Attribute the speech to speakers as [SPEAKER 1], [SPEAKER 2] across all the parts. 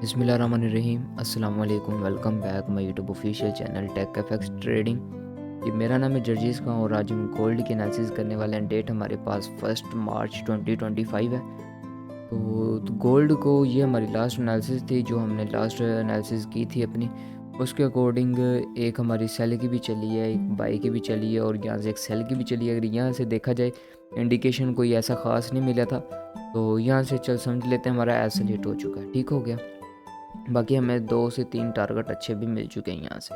[SPEAKER 1] बिस्मिल्लाहिर्रहमानिर्रहीम अस्सलाम वालेकुम। Welcome back my YouTube official channel tech FX trading. ये मेरा नाम है जर्जीस खां और आज हम गोल्ड की एनालिसिस करने वाले हैं। डेट हमारे पास 1 मार्च 2025 है। तो गोल्ड को ये हमारी लास्ट एनालिसिस थी जो हमने लास्ट एनालिसिस की थी अपनी। उसके अकॉर्डिंग एक हमारी सेल की भी चली है, एक बाई की भी चली है और यहाँ से एक सेल की भी चली है। अगर यहाँ से देखा जाए इंडिकेशन कोई ऐसा ख़ास नहीं मिला था, तो यहाँ से चल समझ लेते हैं हमारा एसोलेट हो चुका है, ठीक हो गया। बाकी हमें 2 से 3 टारगेट अच्छे भी मिल चुके हैं यहाँ से।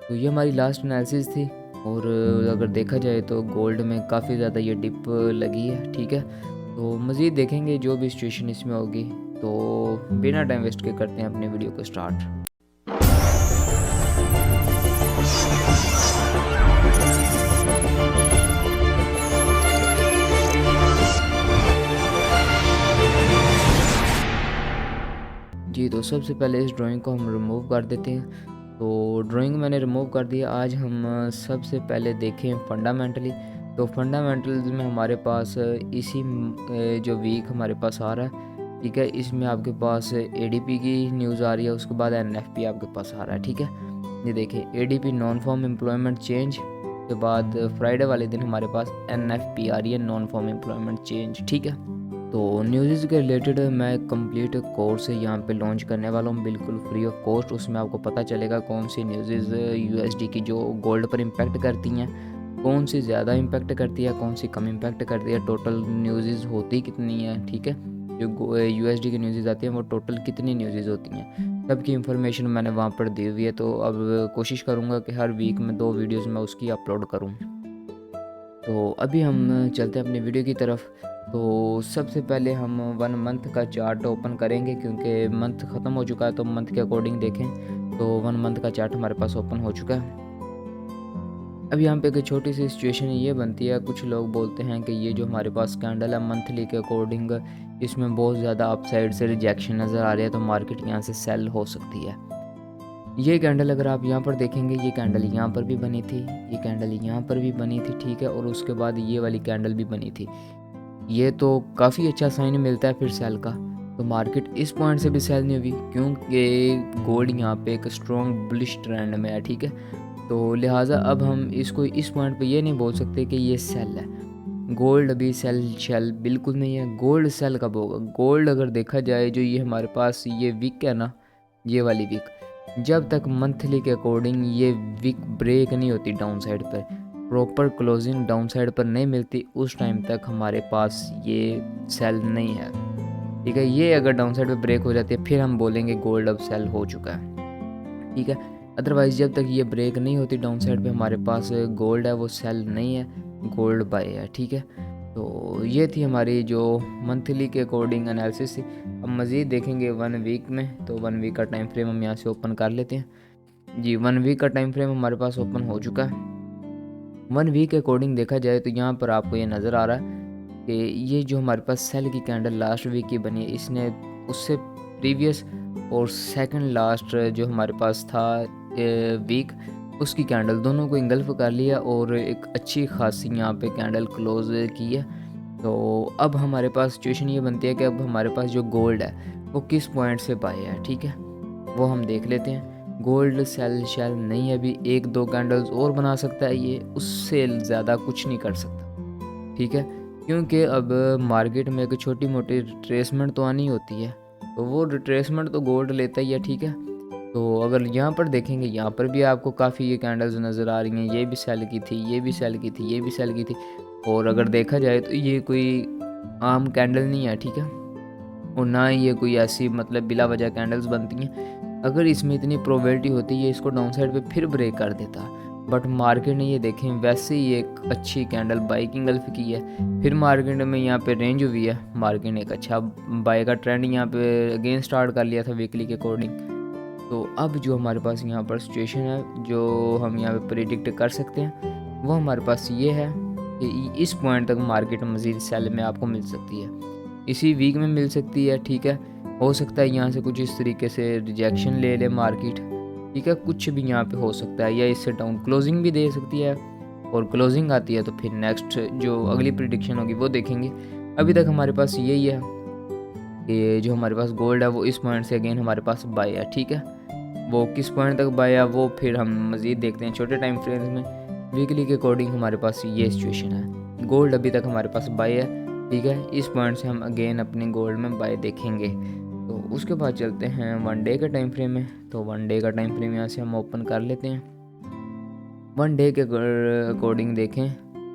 [SPEAKER 1] तो ये हमारी लास्ट एनालिसिस थी और अगर देखा जाए तो गोल्ड में काफ़ी ज़्यादा ये डिप लगी है, ठीक है। तो मज़ीद देखेंगे जो भी सिचुएशन इसमें होगी। तो बिना टाइम वेस्ट के करते हैं अपने वीडियो को स्टार्ट। जी, तो सबसे पहले इस ड्राइंग को हम रिमूव कर देते हैं। तो ड्राइंग मैंने रिमूव कर दिया। आज हम सबसे पहले देखें फंडामेंटली। तो फंडामेंटल्स में हमारे पास इसी जो वीक हमारे पास आ रहा है, ठीक है। इसमें आपके पास एडीपी की न्यूज़ आ रही है, उसके बाद एनएफपी आपके पास आ रहा है, ठीक है। ये देखिए ADP non farm employment change के बाद फ्राइडे वाले दिन हमारे पास एनएफपी आ रही है, नॉन फॉर्म एम्प्लॉयमेंट चेंज, ठीक है। तो न्यूज़ के रिलेटेड मैं कंप्लीट कोर्स यहाँ पे लॉन्च करने वाला हूँ, बिल्कुल फ्री ऑफ कॉस्ट। उसमें आपको पता चलेगा कौन सी न्यूज़ यूएसडी की जो गोल्ड पर इम्पैक्ट करती हैं, कौन सी ज़्यादा इम्पैक्ट करती है, कौन सी कम इम्पैक्ट करती है, टोटल न्यूज़ होती कितनी है, ठीक है। जो यूएसडी की न्यूज़ आती हैं वो टोटल कितनी न्यूज़ होती हैं, सबकी इन्फॉर्मेशन मैंने वहाँ पर दी हुई है। तो अब कोशिश करूँगा कि हर वीक में 2 वीडियोज़ मैं उसकी अपलोड करूँ। तो अभी हम चलते हैं अपनी वीडियो की तरफ। तो सबसे पहले हम 1 मंथ का चार्ट ओपन करेंगे क्योंकि मंथ ख़त्म हो चुका है, तो मंथ के अकॉर्डिंग देखें। तो 1 मंथ का चार्ट हमारे पास ओपन हो चुका है। अब यहाँ पे एक छोटी सी सिचुएशन ये बनती है, कुछ लोग बोलते हैं कि ये जो हमारे पास कैंडल है मंथली के अकॉर्डिंग, इसमें बहुत ज़्यादा अपसाइड से रिजेक्शन नज़र आ रही है, तो मार्केट यहाँ से सेल हो सकती है। ये कैंडल अगर आप यहाँ पर देखेंगे, ये कैंडल यहाँ पर भी बनी थी, ये कैंडल यहाँ पर भी बनी थी, ठीक है। और उसके बाद ये वाली कैंडल भी बनी थी। ये तो काफ़ी अच्छा साइन मिलता है फिर सेल का। तो मार्केट इस पॉइंट से भी सेल नहीं हुई क्योंकि गोल्ड यहाँ पे एक स्ट्रॉन्ग बुलिश ट्रेंड में है, ठीक है। तो लिहाजा अब हम इसको इस पॉइंट पे ये नहीं बोल सकते कि ये सेल है। गोल्ड अभी सेल बिल्कुल नहीं है। गोल्ड सेल कब होगा? गोल्ड अगर देखा जाए जो ये हमारे पास ये वीक है ना, ये वाली वीक, जब तक मंथली के अकॉर्डिंग ये वीक ब्रेक नहीं होती डाउन साइड पर, प्रॉपर क्लोजिंग डाउन साइड पर नहीं मिलती, उस टाइम तक हमारे पास ये सेल नहीं है, ठीक है। ये अगर डाउन साइड पे ब्रेक हो जाती है फिर हम बोलेंगे गोल्ड अब सेल हो चुका है, ठीक है। अदरवाइज़ जब तक ये ब्रेक नहीं होती डाउन साइड पे हमारे पास गोल्ड है वो सेल नहीं है, गोल्ड बाय है, ठीक है। तो ये थी हमारी जो मंथली के अकॉर्डिंग एनालिसिस थी। अब मज़ीद देखेंगे 1 वीक में। तो 1 वीक का टाइम फ्रेम हम यहाँ से ओपन कर लेते हैं। जी, 1 वीक का टाइम फ्रेम हमारे पास ओपन हो चुका है। 1 वीक के अकॉर्डिंग देखा जाए तो यहाँ पर आपको ये नज़र आ रहा है कि ये जो हमारे पास सेल की कैंडल लास्ट वीक की बनी है, इसने उससे प्रीवियस और सेकंड लास्ट जो हमारे पास था वीक, उसकी कैंडल दोनों को इंगल्फ कर लिया और एक अच्छी खासी यहाँ पे कैंडल क्लोज की है। तो अब हमारे पास सिचुएशन ये बनती है कि अब हमारे पास जो गोल्ड है वो किस पॉइंट से बाय है, ठीक है, वो हम देख लेते हैं। गोल्ड सेल शेल नहीं है, अभी 1-2 कैंडल्स और बना सकता है ये, उससे ज़्यादा कुछ नहीं कर सकता, ठीक है। क्योंकि अब मार्केट में एक छोटी मोटी रिट्रेसमेंट तो आनी होती है, तो वो रिट्रेसमेंट तो गोल्ड लेता ही है, ठीक है। तो अगर यहाँ पर देखेंगे, यहाँ पर भी आपको काफ़ी ये कैंडल्स नज़र आ रही हैं, ये भी सेल की थी, ये भी सेल की थी, ये भी सेल की थी। और अगर देखा जाए तो ये कोई आम कैंडल नहीं है, ठीक है। और ना ही ये कोई ऐसी मतलब बिला वजह कैंडल्स बनती हैं। अगर इसमें इतनी प्रोबेबिलिटी होती है इसको डाउन साइड पे फिर ब्रेक कर देता, बट मार्केट ने ये देखें वैसे ही एक अच्छी कैंडल बाई की गल्फ की है। फिर मार्केट में यहाँ पे रेंज हुई है, मार्केट ने एक अच्छा बाई का ट्रेंड यहाँ पे अगेन स्टार्ट कर लिया था वीकली के अकॉर्डिंग। तो अब जो हमारे पास यहाँ पर सिचुएशन है जो हम यहाँ पे प्रिडिक्ट कर सकते हैं वो हमारे पास ये है कि इस पॉइंट तक मार्केट मज़ीद सेल में आपको मिल सकती है, इसी वीक में मिल सकती है, ठीक है। हो सकता है यहाँ से कुछ इस तरीके से रिजेक्शन ले ले मार्केट, ठीक है, कुछ भी यहाँ पे हो सकता है, या इससे डाउन क्लोजिंग भी दे सकती है। और क्लोजिंग आती है तो फिर नेक्स्ट जो अगली प्रिडिक्शन होगी वो देखेंगे। अभी तक हमारे पास यही है कि जो हमारे पास गोल्ड है वो इस पॉइंट से अगेन हमारे पास बाय है, ठीक है। वो किस पॉइंट तक बाय है वो फिर हम मज़ीद देखते हैं छोटे टाइम फ्रेम्स में। वीकली के अकॉर्डिंग हमारे पास ये सिचुएशन है, गोल्ड अभी तक हमारे पास बाय है, ठीक है। इस पॉइंट से हम अगेन अपने गोल्ड में बाय देखेंगे। तो उसके बाद चलते हैं 1 डे के टाइम फ्रेम में। तो 1 डे का टाइम फ्रेम यहाँ से हम ओपन कर लेते हैं। 1 डे के अकॉर्डिंग देखें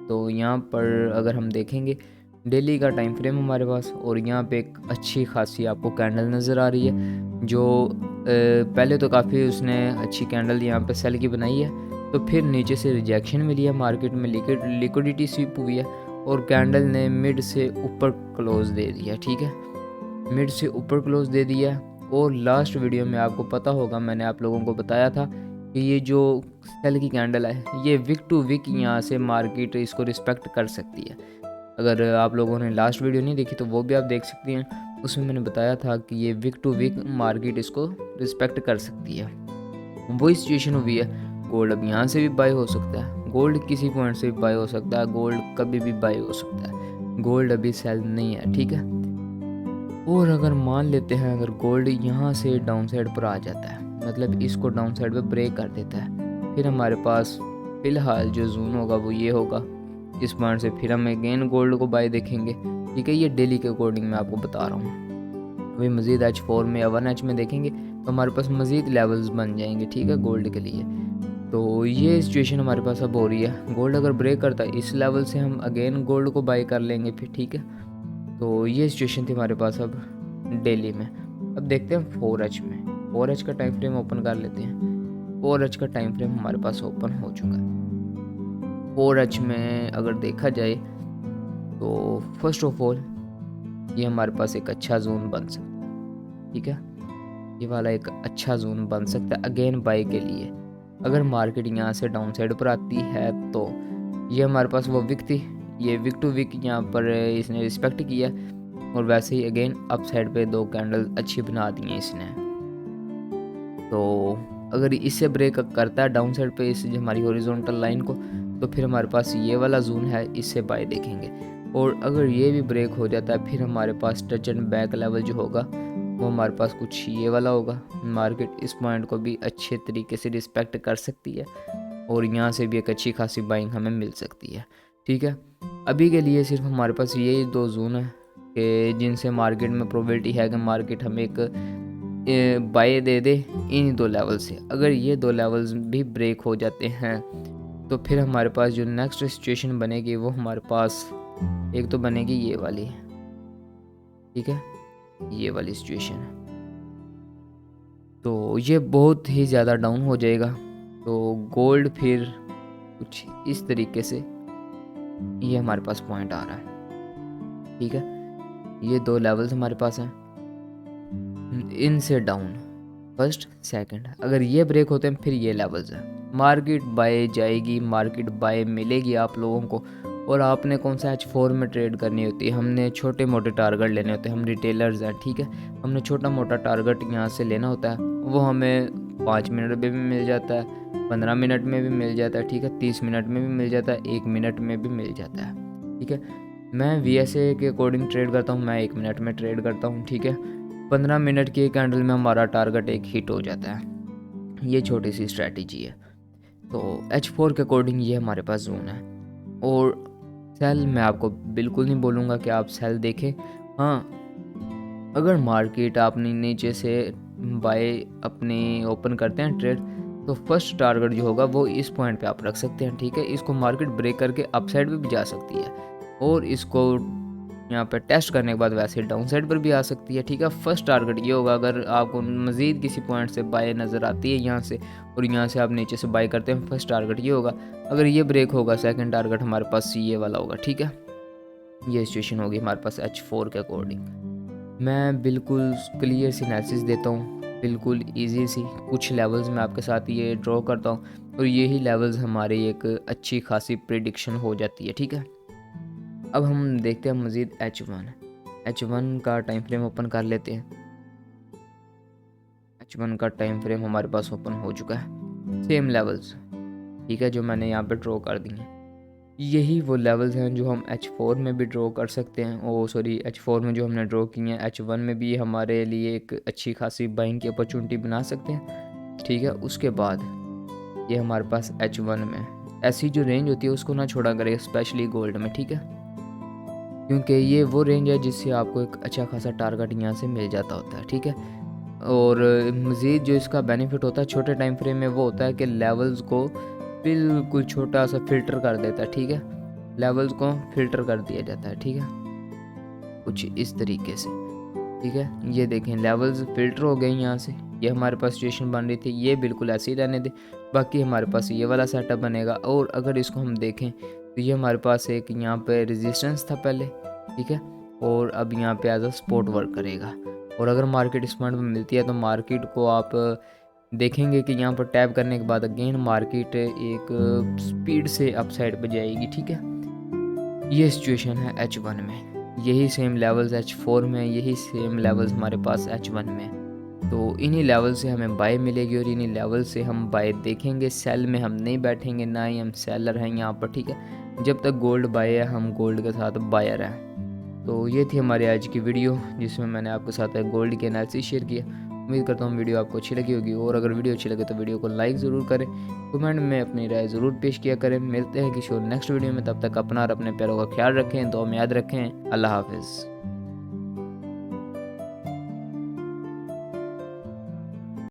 [SPEAKER 1] तो यहाँ पर अगर हम देखेंगे डेली का टाइम फ्रेम हमारे पास, और यहाँ पे एक अच्छी खासी आपको कैंडल नज़र आ रही है, जो पहले तो काफ़ी उसने अच्छी कैंडल यहाँ पे सेल की बनाई है, तो फिर नीचे से रिजेक्शन मिली है, मार्केट में लिक्विडिटी स्वीप हुई है और कैंडल ने मिड से ऊपर क्लोज दे दिया, ठीक है। मिड से ऊपर क्लोज दे दिया। और लास्ट वीडियो में आपको पता होगा मैंने आप लोगों को बताया था कि ये जो सेल की कैंडल है ये विक टू विक यहाँ से मार्केट इसको रिस्पेक्ट कर सकती है। अगर आप लोगों ने लास्ट वीडियो नहीं देखी तो वो भी आप देख सकती हैं, उसमें मैंने बताया था कि ये विक टू विक मार्केट इसको रिस्पेक्ट कर सकती है। वही सिचुएशन हुई है, गोल्ड अब यहाँ से भी बाय हो सकता है, गोल्ड किसी पॉइंट से भी बाय हो सकता है, गोल्ड कभी भी बाय हो सकता है, गोल्ड अभी सेल नहीं है, ठीक है। और अगर मान लेते हैं अगर गोल्ड यहाँ से डाउन साइड पर आ जाता है, मतलब इसको डाउन साइड पे ब्रेक कर देता है, फिर हमारे पास फ़िलहाल जो जोन होगा वो ये होगा। इस पॉइंट से फिर हम अगेन गोल्ड को बाय देखेंगे, ठीक है। ये डेली के अकॉर्डिंग मैं आपको बता रहा हूँ। अभी मज़ीद H4 में या 1H में देखेंगे तो हमारे पास मज़ीद लेवल्स बन जाएंगे, ठीक है, गोल्ड के लिए। तो ये सिचुएशन हमारे पास अब हो रही है, गोल्ड अगर ब्रेक करता है इस लेवल से हम अगेन गोल्ड को बाय कर लेंगे फिर, ठीक है। तो ये सिचुएशन थी हमारे पास अब डेली में। अब देखते हैं 4H में। 4H का टाइम फ्रेम ओपन कर लेते हैं। 4H का टाइम फ्रेम हमारे पास ओपन हो चुका है। 4H में अगर देखा जाए तो फर्स्ट ऑफ ऑल ये हमारे पास एक अच्छा जोन बन सकता है, ठीक है। ये वाला एक अच्छा जोन बन सकता है अगेन बाय के लिए। अगर मार्केट यहाँ से डाउन साइड पर आती है तो ये हमारे पास वो विक थी, ये विक टू विक यहाँ पर इसने रिस्पेक्ट किया, और वैसे ही अगेन अप साइड पे 2 कैंडल अच्छी बना दी हैं इसने। तो अगर इससे ब्रेक करता है डाउन साइड पे इस हमारी हॉरिजॉन्टल लाइन को, तो फिर हमारे पास ये वाला जोन है, इससे बाय देखेंगे। और अगर ये भी ब्रेक हो जाता है फिर हमारे पास टच एंड बैक लेवल जो होगा वो हमारे पास कुछ ये वाला होगा। मार्केट इस पॉइंट को भी अच्छे तरीके से रिस्पेक्ट कर सकती है और यहाँ से भी एक अच्छी खासी बाइंग हमें मिल सकती है, ठीक है। अभी के लिए सिर्फ हमारे पास यही 2 जोन है कि जिनसे मार्केट में प्रोबेबिलिटी है कि मार्केट हमें एक बाय दे दे इन 2 लेवल से। अगर ये 2 लेवल्स भी ब्रेक हो जाते हैं तो फिर हमारे पास जो नेक्स्ट सिचुएशन बनेगी वो हमारे पास एक तो बनेगी ये वाली, ठीक है, ये वाली सिचुएशन है। तो ये बहुत ही ज़्यादा डाउन हो जाएगा, तो गोल्ड फिर कुछ इस तरीके से ये हमारे पास पॉइंट आ रहा है, ठीक है। ये 2 लेवल्स हमारे पास हैं, इनसे डाउन फर्स्ट सेकंड, अगर ये ब्रेक होते हैं फिर ये लेवल्स हैं, मार्केट बाय जाएगी, मार्केट बाय मिलेगी आप लोगों को। और आपने कौन सा H4 में ट्रेड करनी होती है, हमने छोटे मोटे टारगेट लेने होते हैं, हम रिटेलर्स हैं, ठीक है। हमने छोटा मोटा टारगेट यहाँ से लेना होता है, वो हमें 5 मिनट में भी मिल जाता है, 15 मिनट में भी मिल जाता है, ठीक है, 30 मिनट में भी मिल जाता है, 1 मिनट में भी मिल जाता है, ठीक है। मैं VSA के अकॉर्डिंग ट्रेड करता हूँ, मैं 1 मिनट में ट्रेड करता हूँ, ठीक है। 15 मिनट की कैंडल में हमारा टारगेट एक हिट हो जाता है, ये छोटी सी स्ट्रैटेजी है। तो H4 के अकॉर्डिंग ये हमारे पास जोन है। और सेल मैं आपको बिल्कुल नहीं बोलूँगा कि आप सेल देखें, हाँ अगर मार्केट आपने नीचे से बाय अपनी ओपन करते हैं ट्रेड तो फर्स्ट टारगेट जो होगा वो इस पॉइंट पे आप रख सकते हैं, ठीक है। इसको मार्केट ब्रेक करके अप साइड पे भी जा सकती है और इसको यहाँ पे टेस्ट करने के बाद वैसे डाउन साइड पर भी आ सकती है, ठीक है। फर्स्ट टारगेट ये होगा अगर आपको मज़ीद किसी पॉइंट से बाय नज़र आती है यहाँ से और यहाँ से आप नीचे से बाय करते हैं, फर्स्ट टारगेट ये होगा। अगर ये ब्रेक होगा सेकंड टारगेट हमारे पास ये वाला होगा, ठीक है। ये सिचुएशन होगी हमारे पास H4 के अकॉर्डिंग। मैं बिल्कुल क्लियर सी एनालिसिस देता हूँ, बिल्कुल इजी सी, कुछ लेवल्स में आपके साथ ये ड्रॉ करता हूँ और यही लेवल्स हमारी एक अच्छी खासी प्रिडिक्शन हो जाती है, ठीक है। अब हम देखते हैं मज़ीद H1 का टाइम फ्रेम ओपन कर लेते हैं। H1 का टाइम फ्रेम हमारे पास ओपन हो चुका है, सेम लेवल्स, ठीक है, जो मैंने यहाँ पे ड्रॉ कर दी हैं। यही वो लेवल्स हैं जो हम H4 में भी ड्रॉ कर सकते हैं। सॉरी, H4 में जो हमने ड्रॉ की हैं H1 में भी हमारे लिए एक अच्छी खासी बाइंग की अपॉर्चुनिटी बना सकते हैं। ठीक है, उसके बाद ये हमारे पास H1 में ऐसी जो रेंज होती है उसको ना छोड़ा करें, स्पेशली गोल्ड में। ठीक है, क्योंकि ये वो रेंज है जिससे आपको एक अच्छा खासा टारगेट यहाँ से मिल जाता होता है। ठीक है, और मज़ीद जो इसका बेनिफिट होता है छोटे टाइम फ्रेम में वो होता है कि लेवल्स को बिल्कुल छोटा सा फ़िल्टर कर देता है। ठीक है, लेवल्स को फ़िल्टर कर दिया जाता है। ठीक है, कुछ इस तरीके से। ठीक है, ये देखें लेवल्स फ़िल्टर हो गए यहाँ से। ये हमारे पास सिचुएशन बन रही थी, ये बिल्कुल ऐसे ही रहने दें। बाकी हमारे पास ये वाला सेटअप बनेगा। और अगर इसको हम देखें तो ये हमारे पास एक यहाँ पे रेजिस्टेंस था पहले। ठीक है, और अब यहाँ पे एज अ सपोर्ट वर्क करेगा। और अगर मार्केट इस पॉइंट में मिलती है तो मार्केट को आप देखेंगे कि यहाँ पर टैप करने के बाद अगेन मार्केट एक स्पीड से अपसाइड पे जाएगी। ठीक है, ये सिचुएशन है H1 में। यही सेम लेवल्स H4 में, यही सेम लेवल्स हमारे पास H1 में। तो इन्हीं लेवल से हमें बाय मिलेगी और इन्हीं लेवल से हम बाय देखेंगे। सेल में हम नहीं बैठेंगे, ना ही हम सेलर हैं यहाँ पर। ठीक है, जब तक गोल्ड बाय है हम गोल्ड के साथ बायर हैं। तो ये थी हमारी आज की वीडियो जिसमें मैंने आपके साथ गोल्ड की एनालिसिस शेयर किया। उम्मीद करता हूँ वीडियो आपको अच्छी लगी होगी, और अगर वीडियो अच्छी लगे तो वीडियो को लाइक ज़रूर करें, कमेंट में अपनी राय ज़रूर पेश किया करें। मिलते हैं किसी और नेक्स्ट वीडियो में, तब तक अपना और अपने प्यारों का ख्याल रखें, दुआ में याद रखें। अल्लाह हाफिज़।